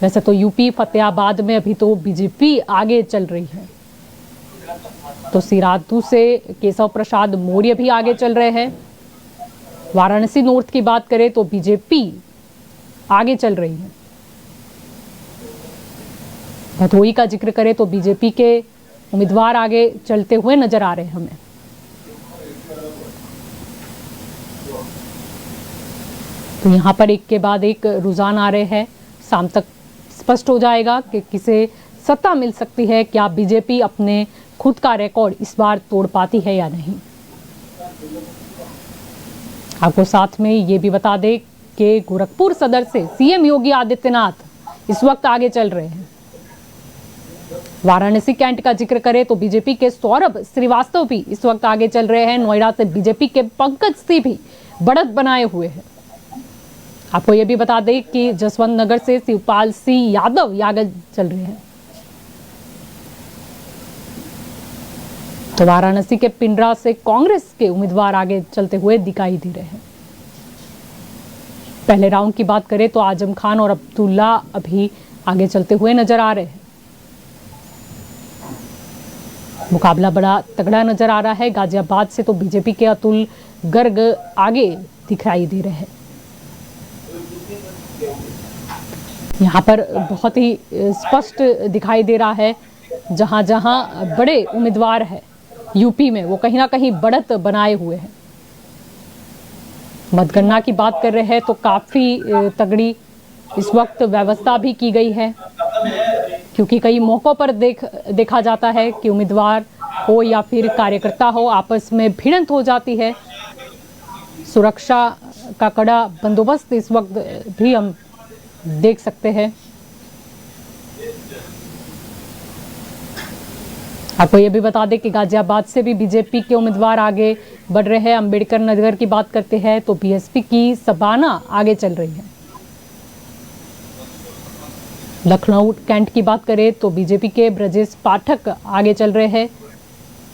वैसे तो यूपी फतेहाबाद में अभी तो बीजेपी आगे चल रही है, तो सिरादू से केशव प्रसाद मौर्य भी आगे चल रहे हैं। वाराणसी नॉर्थ की बात करें तो बीजेपी आगे चल रही है। भदोही का जिक्र करें तो बीजेपी के उम्मीदवार आगे चलते हुए नजर आ रहे हैं हमें। तो यहाँ पर एक के बाद एक रुझान आ रहे हैं। शाम तक स्पष्ट हो जाएगा कि किसे सत्ता मिल सकती है, क्या बीजेपी अपने खुद का रिकॉर्ड इस बार तोड़ पाती है या नहीं। आपको साथ में ये भी बता दें कि गोरखपुर सदर से सीएम योगी आदित्यनाथ इस वक्त आगे चल रहे हैं। वाराणसी कैंट का जिक्र करें तो बीजेपी के सौरभ श्रीवास्तव भी इस वक्त आगे चल रहे हैं। नोएडा से बीजेपी के पंकज सिंह भी बढ़त बनाए हुए हैं। आपको यह भी बता दें कि जसवंत नगर से शिवपाल सिंह यादव आगे चल रहे हैं। तो वाराणसी के पिंडरा से कांग्रेस के उम्मीदवार आगे चलते हुए दिखाई दे रहे हैं। पहले राउंड की बात करें तो आजम खान और अब्दुल्ला अभी आगे चलते हुए नजर आ रहे हैं। मुकाबला बड़ा तगड़ा नजर आ रहा है। गाजियाबाद से तो बीजेपी के अतुल गर्ग आगे दिखाई दे रहे हैं। यहाँ पर बहुत ही स्पष्ट दिखाई दे रहा है, जहां जहां बड़े उम्मीदवार है यूपी में वो कहीं ना कहीं बढ़त बनाए हुए हैं। मतगणना की बात कर रहे हैं तो काफी तगड़ी इस वक्त व्यवस्था भी की गई है क्योंकि कई मौकों पर देखा जाता है कि उम्मीदवार हो या फिर कार्यकर्ता हो, आपस में भिड़ंत हो जाती है। सुरक्षा का कड़ा बंदोबस्त इस वक्त भी हम देख सकते हैं। आपको ये भी बता दें कि गाजियाबाद से भी बीजेपी के उम्मीदवार आगे बढ़ रहे हैं। अंबेडकर नगर की बात करते हैं तो बीएसपी की सबाना आगे चल रही है। लखनऊ कैंट की बात करें तो बीजेपी के ब्रजेश पाठक आगे चल रहे हैं।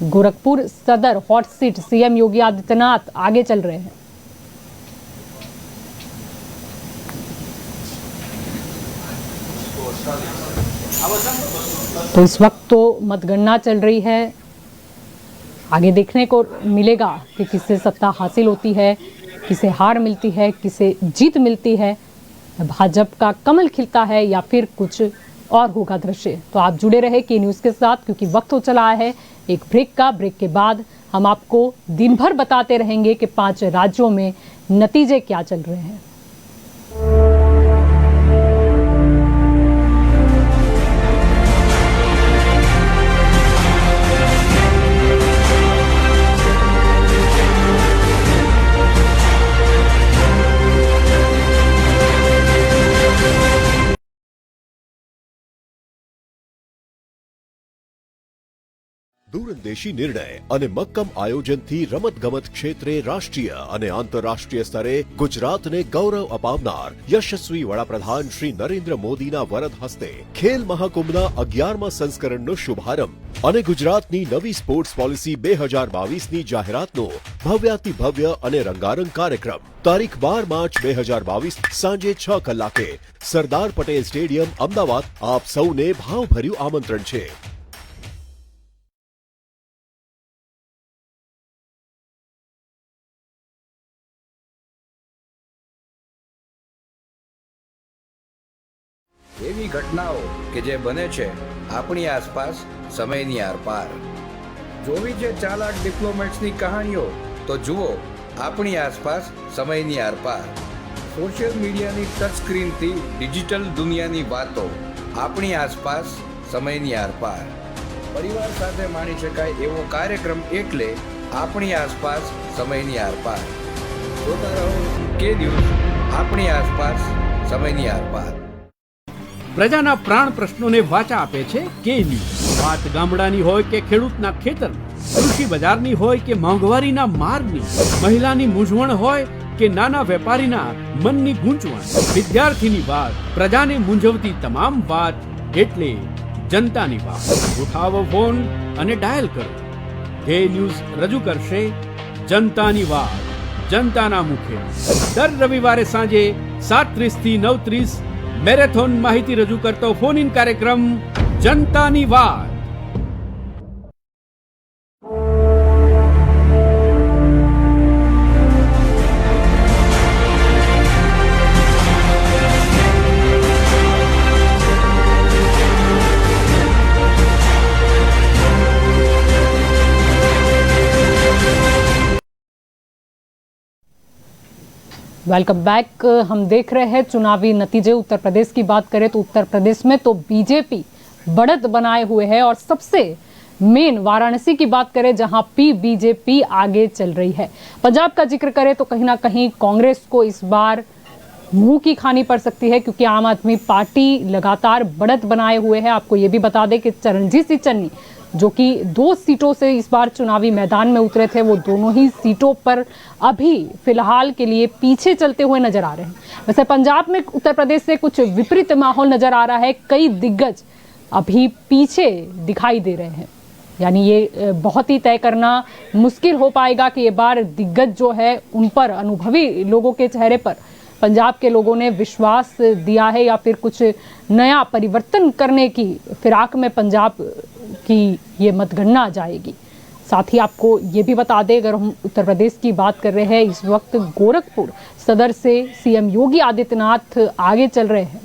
गोरखपुर सदर hot seat CM Yogi Adityanath आगे चल रहे हैं। तो इस वक्त तो मतगणना चल रही है। आगे देखने को मिलेगा कि किसे सत्ता हासिल होती है, किसे हार मिलती है, किसे जीत मिलती है, भाजपा का कमल खिलता है या फिर कुछ और होगा दृश्य। तो आप जुड़े रहे के न्यूज़ के साथ क्योंकि वक्त हो चला है एक ब्रेक का। ब्रेक के बाद हम आपको दिन भर बताते रहेंगे कि 5 राज्यों में नतीजे क्या चल रहे हैं। દૂરંદેશી નિર્ણય અને મક્કમ આયોજનથી રમતગમત ક્ષેત્રે રાષ્ટ્રીય અને આંતરરાષ્ટ્રીય સ્તરે ગુજરાતને ગૌરવ અપાવનાર યશસ્વી વડાપ્રધાન શ્રી નરેન્દ્ર મોદીના વરદ હસ્તે ખેલ મહાકુંભના 11મા સંસ્કરણનો શુભારંભ અને ગુજરાતની નવી સ્પોર્ટ્સ પોલિસી 2022ની જાહેરાતનો ભવ્યાતિભવ્ય અને રંગારંગ કાર્યક્રમ તારીખ 12 માર્ચ 2022 સાંજે 6 કલાકે સરદાર પટેલ સ્ટેડિયમ અમદાવાદ આપ સૌને ભાવભર્યું આમંત્રણ છે। એવી ઘટનાઓ કે જે બને છે આપણી આસપાસ સમયની આરપાર। જોવી છે ચાલાક ડિપ્લોમેટ્સની કહાણીઓ તો જુઓ આપણી આસપાસ સમયની આરપાર। સોશિયલ મીડિયાની ટચ સ્ક્રીનથી ડિજિટલ દુનિયાની વાતો આપણી આસપાસ સમયની આરપાર। પરિવાર સાથે માણી શકાય એવો કાર્યક્રમ એટલે આપણી આસપાસ સમયની આરપાર। જોતા રહો કે ન્યૂઝ આપણી આસપાસ સમયની આરપાર। પ્રજાના પ્રાણ પ્રશ્નોને વાચા આપે છે કે ન્યૂઝ। વાત ગામડાની હોય કે ખેડૂતના ખેતરની, કૃષિ બજારની હોય કે મોંઘવારીના માર્ગની, મહિલાની મૂંઝવણ હોય કે નાના વેપારીના મનની ગૂંચવણ, વિદ્યાર્થીની વાત, પ્રજાને મૂંઝવતી તમામ વાત એટલે જનતાની વાત। ઉઠાવો ફોન અને ડાયલ કરો। કે ન્યૂઝ રજૂ કરશે જનતાની વાત જનતાના મુખે। દર રવિવારે સાંજે 7:30 થી 9:30 મેરેથોન માહિતી રજૂ કરતો ફોન ઇન કાર્યક્રમ જનતાની વાત। Welcome back. हम देख रहे हैं चुनावी नतीजे। उत्तर प्रदेश की बात करें तो उत्तर प्रदेश में तो बीजेपी बढ़त बनाए हुए है और सबसे मेन वाराणसी की बात करें जहां बीजेपी आगे चल रही है। पंजाब का जिक्र करें तो कहीं ना कहीं कांग्रेस को इस बार मुंह की खानी पड़ सकती है क्योंकि आम आदमी पार्टी लगातार बढ़त बनाए हुए है। आपको ये भी बता दें कि चरणजीत सिंह चन्नी जो कि 2 सीटों से इस बार चुनावी मैदान में उतरे थे, वो दोनों ही सीटों पर अभी फिलहाल के लिए पीछे चलते हुए नजर आ रहे हैं। वैसे पंजाब में उत्तर प्रदेश से कुछ विपरीत माहौल नजर आ रहा है। कई दिग्गज अभी पीछे दिखाई दे रहे हैं, यानी ये बहुत ही तय करना मुश्किल हो पाएगा कि ये बार दिग्गज जो है उन पर, अनुभवी लोगों के चेहरे पर पंजाब के लोगों ने विश्वास दिया है या फिर कुछ नया परिवर्तन करने की फिराक में पंजाब की ये मतगणना जाएगी। साथ ही आपको ये भी बता दें, अगर हम उत्तर प्रदेश की बात कर रहे हैं, इस वक्त गोरखपुर सदर से सीएम योगी आदित्यनाथ आगे चल रहे हैं।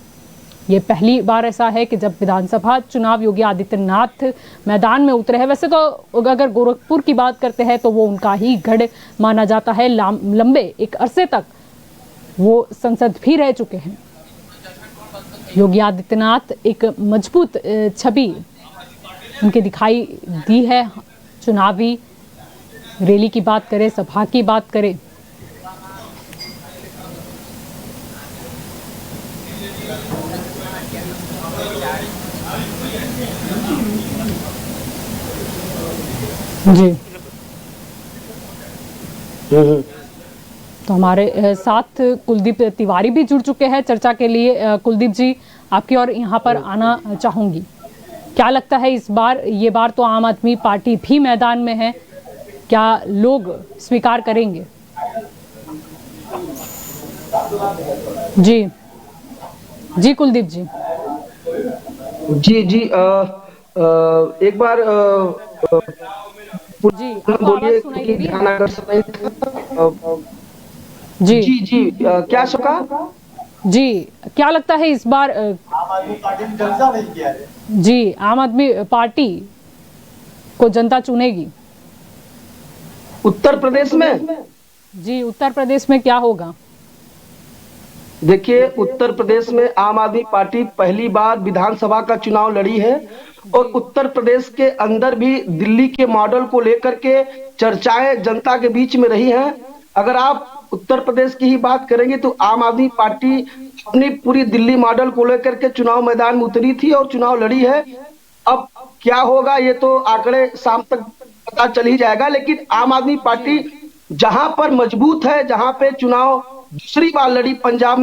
ये पहली बार ऐसा है कि जब विधानसभा चुनाव योगी आदित्यनाथ मैदान में उतरे हैं। वैसे तो अगर गोरखपुर की बात करते हैं तो वो उनका ही गढ़ माना जाता है। लंबे एक अरसे तक वो संसद भी रह चुके हैं। योगी आदित्यनाथ एक मजबूत छवि उनके दिखाई दी है। चुनावी रैली की बात करें, सभा की बात करें, जी तो हमारे साथ कुलदीप तिवारी भी जुड़ चुके हैं चर्चा के लिए। कुलदीप जी, आपकी और यहाँ पर आना चाहूंगी। क्या लगता है इस बार, ये बार तो आम आदमी पार्टी भी मैदान में है, क्या लोग स्वीकार करेंगे? जी जी कुलदीप जी। जी एक बार जी बोलिए कि ध्यान आकर्षण। जी जी क्या सुखा? जी क्या लगता है इस बार आम आदमी पार्टी ने चर्चा नहीं किया है। जी आम आदमी पार्टी को जनता चुनेगी? उत्तर प्रदेश में जी, उत्तर प्रदेश में क्या होगा? देखिए, उत्तर प्रदेश में आम आदमी पार्टी पहली बार विधानसभा का चुनाव लड़ी है और उत्तर प्रदेश के अंदर भी दिल्ली के मॉडल को लेकर के चर्चाएं जनता के बीच में रही हैं। अगर आप उत्तर प्रदेश की ही बात करेंगे तो आम आदमी पार्टी अपनी पूरी दिल्ली मॉडल को लेकर के चुनाव मैदान में उतरी थी और चुनाव लड़ी है। अब क्या होगा ये तो आंकड़े शाम तक पता चल ही जाएगा, लेकिन आम आदमी पार्टी जहां पर मजबूत है, जहां पे चुनाव दूसरी बार लड़ी पंजाब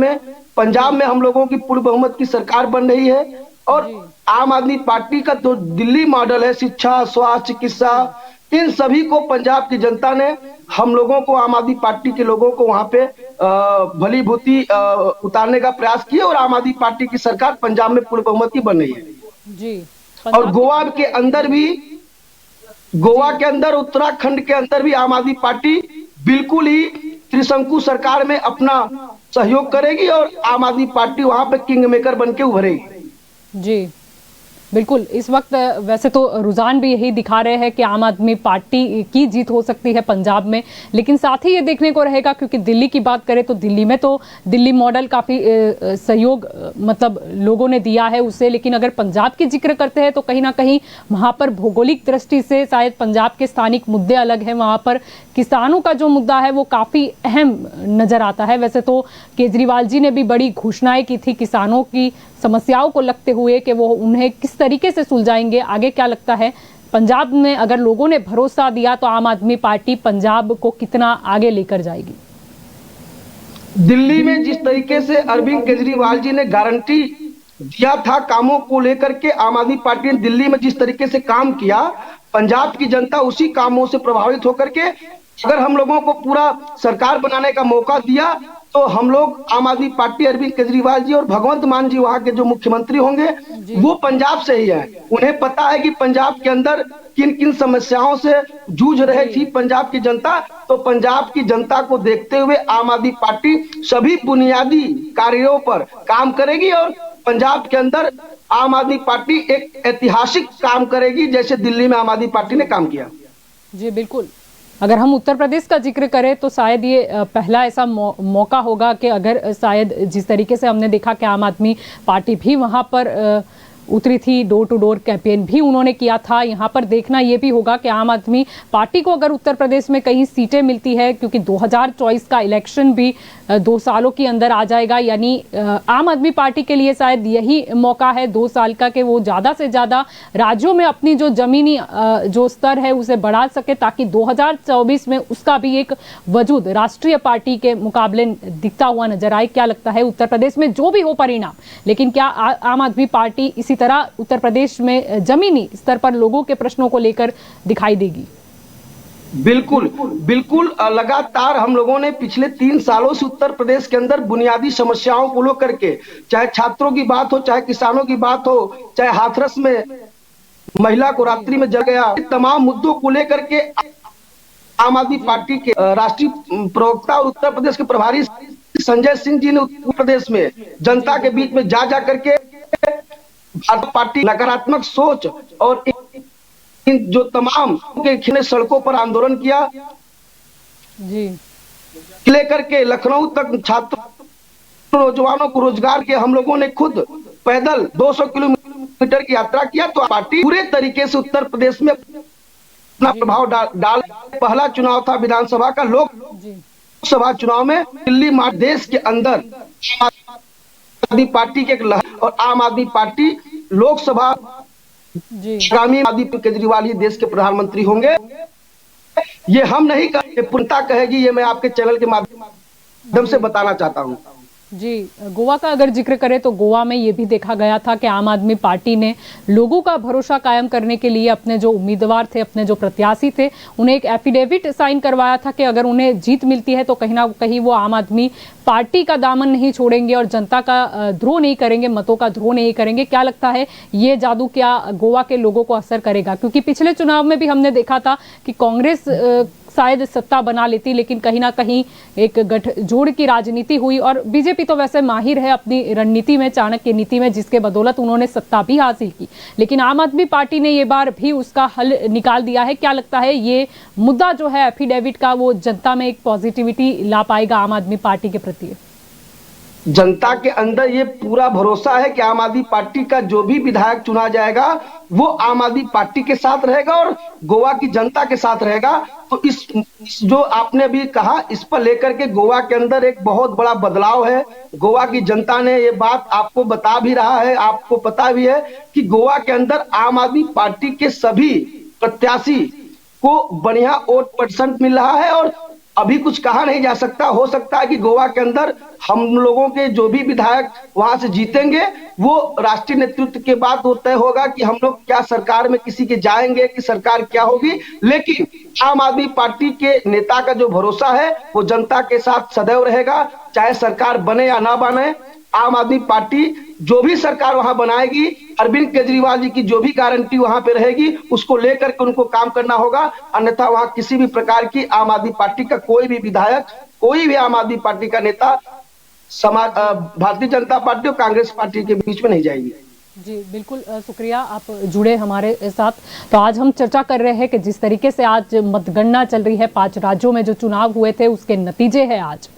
में हम लोगों की पूर्ण बहुमत की सरकार बन रही है और आम आदमी पार्टी का जो दिल्ली मॉडल है, शिक्षा, स्वास्थ्य, चिकित्सा, इन सभी को पंजाब की जनता ने हम लोगों को, आम आदमी पार्टी के लोगों को वहां पे भली भूति उतारने का प्रयास किया और आम आदमी पार्टी की सरकार पंजाब में पूर्ण बहुमत की बन रही है जी। और गोवा के अंदर भी, गोवा के अंदर, उत्तराखंड के अंदर भी आम आदमी पार्टी बिल्कुल ही त्रिशंकु सरकार में अपना सहयोग करेगी और आम आदमी पार्टी वहां पे किंग मेकर बन के उभरेगी। जी बिल्कुल। इस वक्त वैसे तो रुझान भी यही दिखा रहे हैं कि आम आदमी पार्टी की जीत हो सकती है पंजाब में, लेकिन साथ ही ये देखने को रहेगा, क्योंकि दिल्ली की बात करें तो दिल्ली में तो दिल्ली मॉडल काफ़ी सहयोग मतलब लोगों ने दिया है उसे, लेकिन अगर पंजाब की जिक्र करते हैं तो कहीं ना कहीं वहाँ पर भौगोलिक दृष्टि से शायद पंजाब के स्थानिक मुद्दे अलग हैं। वहाँ पर किसानों का जो मुद्दा है वो काफ़ी अहम नज़र आता है। वैसे तो केजरीवाल जी ने भी बड़ी घोषणाएं की थी किसानों की समस्याओं को लगते हुए कि वो उन्हें किस तरीके से सुलझाएंगे। आगे क्या लगता है, पंजाब में अगर लोगों ने भरोसा दिया तो आम आदमी पार्टी पंजाब को कितना आगे लेकर जाएगी? दिल्ली में जिस तरीके से अरविंद केजरीवाल जी ने गारंटी दिया था कामों को लेकर के, आम आदमी पार्टी ने दिल्ली में जिस तरीके से काम किया, पंजाब की जनता उसी कामों से प्रभावित होकर के अगर हम लोगों को पूरा सरकार बनाने का मौका दिया तो हम लोग आम आदमी पार्टी, अरविंद केजरीवाल जी और भगवंत मान जी वहां के जो मुख्यमंत्री होंगे वो पंजाब से ही है। उन्हें पता है कि पंजाब के अंदर किन किन समस्याओं से जूझ रही थी पंजाब की जनता, तो पंजाब की जनता को देखते हुए आम आदमी पार्टी सभी बुनियादी कार्यों पर काम करेगी और पंजाब के अंदर आम आदमी पार्टी एक ऐतिहासिक काम करेगी जैसे दिल्ली में आम आदमी पार्टी ने काम किया। जी बिल्कुल। अगर हम उत्तर प्रदेश का जिक्र करें तो शायद ये पहला ऐसा मौका होगा कि अगर शायद जिस तरीके से हमने देखा कि आम आदमी पार्टी भी वहाँ पर उतरी थी, डोर टू डोर कैंपेन भी उन्होंने किया था। यहाँ पर देखना ये भी होगा कि आम आदमी पार्टी को अगर उत्तर प्रदेश में कहीं सीटें मिलती है, क्योंकि 2024 का इलेक्शन भी 2 सालों के अंदर आ जाएगा, यानी आम आदमी पार्टी के लिए शायद यही मौका है 2 साल का कि वो ज़्यादा से ज़्यादा राज्यों में अपनी जो जमीनी जो स्तर है उसे बढ़ा सके, ताकि 2024 में उसका भी एक वजूद राष्ट्रीय पार्टी के मुकाबले दिखता हुआ नजर आए। क्या लगता है उत्तर प्रदेश में जो भी हो परिणाम, लेकिन क्या आम आदमी पार्टी इसी तरह उत्तर प्रदेश में जमीनी स्तर पर लोगों के प्रश्नों को लेकर दिखाई देगी? बिल्कुल बिल्कुल। लगातार हम लोगों ने पिछले 3 सालों से उत्तर प्रदेश के अंदर बुनियादी समस्याओं को लेकर के, चाहे छात्रों की बात हो, चाहे किसानों की बात हो, चाहे हाथरस में महिला को रात्रि में जल गया, तमाम मुद्दों को लेकर के आम आदमी पार्टी के राष्ट्रीय प्रवक्ता और उत्तर प्रदेश के प्रभारी संजय सिंह जी ने उत्तर प्रदेश में जनता के बीच में जा करके भारतीय पार्टी नकारात्मक सोच और इन जो तमाम के खिले सड़कों पर आंदोलन किया जी, लेकर के लखनऊ तक छात्रों नौजवानों को रोजगार के हम लोगों ने खुद पैदल 200 किलोमीटर की यात्रा किया। तो पार्टी पूरे तरीके से उत्तर प्रदेश में अपना प्रभाव डाल पहला चुनाव था विधानसभा का, लोकसभा चुनाव में दिल्ली देश के अंदर आदमी पार्टी के एक लहर और आम आदमी पार्टी लोकसभा आगामी आदमी केजरीवाल ही देश के प्रधानमंत्री होंगे। ये हम नहीं कहेंगे, पूर्णता कहेगी, ये मैं आपके चैनल के माध्यम से बताना चाहता हूँ। जी, गोवा का अगर जिक्र करें तो गोवा में ये भी देखा गया था कि आम आदमी पार्टी ने लोगों का भरोसा कायम करने के लिए अपने जो उम्मीदवार थे, अपने जो प्रत्याशी थे, उन्हें एक एफिडेविट साइन करवाया था कि अगर उन्हें जीत मिलती है तो कहीं ना कहीं वो आम आदमी पार्टी का दामन नहीं छोड़ेंगे और जनता का द्रोह नहीं करेंगे, मतों का द्रोह नहीं करेंगे। क्या लगता है ये जादू क्या गोवा के लोगों को असर करेगा? क्योंकि पिछले चुनाव में भी हमने देखा था कि कांग्रेस शायद सत्ता बना लेती, लेकिन कहीं ना कहीं एक गठजोड़ की राजनीति हुई और बीजेपी तो वैसे माहिर है अपनी रणनीति में, चाणक्य नीति में, जिसके बदौलत उन्होंने सत्ता भी हासिल की। लेकिन आम आदमी पार्टी ने ये बार भी उसका हल निकाल दिया है। क्या लगता है ये मुद्दा जो है एफिडेविट का, वो जनता में एक पॉजिटिविटी ला पाएगा आम आदमी पार्टी के प्रति? जनता के अंदर ये पूरा भरोसा है कि आम आदमी पार्टी का जो भी विधायक चुना जाएगा वो आम आदमी पार्टी के साथ रहेगा और गोवा की जनता के साथ रहेगा। तो इस जो आपने अभी कहा, इस पर लेकर के गोवा के अंदर एक बहुत बड़ा बदलाव है। गोवा की जनता ने ये बात आपको बता भी रहा है, आपको पता भी है कि गोवा के अंदर आम आदमी पार्टी के सभी प्रत्याशी को बढ़िया वोट परसेंट मिल रहा है और अभी कुछ कहा नहीं जा सकता। हो सकता है कि गोवा के अंदर हम लोगों के जो भी विधायक वहां से जीतेंगे वो राष्ट्रीय नेतृत्व के बाद वो तय होगा कि हम लोग क्या सरकार में किसी के जाएंगे कि सरकार क्या होगी। लेकिन आम आदमी पार्टी के नेता का जो भरोसा है वो जनता के साथ सदैव रहेगा, चाहे सरकार बने या ना बने। आम आदमी पार्टी जो भी सरकार वहां बनाएगी, अरविंद केजरीवाल जी की जो भी गारंटी वहां पे रहेगी उसको लेकर के उनको काम करना होगा। अन्यथा वहां किसी भी प्रकार की आम आदमी पार्टी का कोई भी विधायक, कोई भी आम आदमी पार्टी का नेता भारतीय जनता पार्टी और कांग्रेस पार्टी के बीच में नहीं जाएगी। जी बिल्कुल, शुक्रिया आप जुड़े हमारे साथ। तो आज हम चर्चा कर रहे हैं कि जिस तरीके से आज मतगणना चल रही है, 5 राज्यों में जो चुनाव हुए थे उसके नतीजे हैं आज।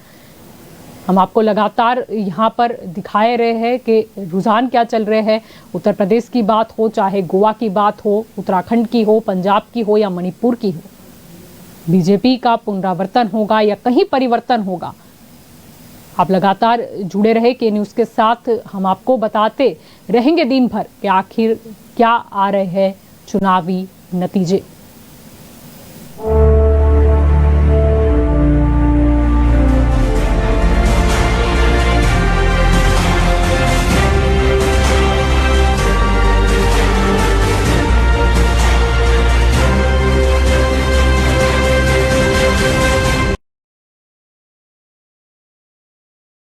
हम आपको लगातार यहाँ पर दिखाए रहे हैं कि रुझान क्या चल रहे हैं। उत्तर प्रदेश की बात हो, चाहे गोवा की बात हो, उत्तराखंड की हो, पंजाब की हो या मणिपुर की हो, बीजेपी का पुनरावर्तन होगा या कहीं परिवर्तन होगा। आप लगातार जुड़े रहे के न्यूज़ के साथ। हम आपको बताते रहेंगे दिन भर कि आखिर क्या आ रहे हैं चुनावी नतीजे।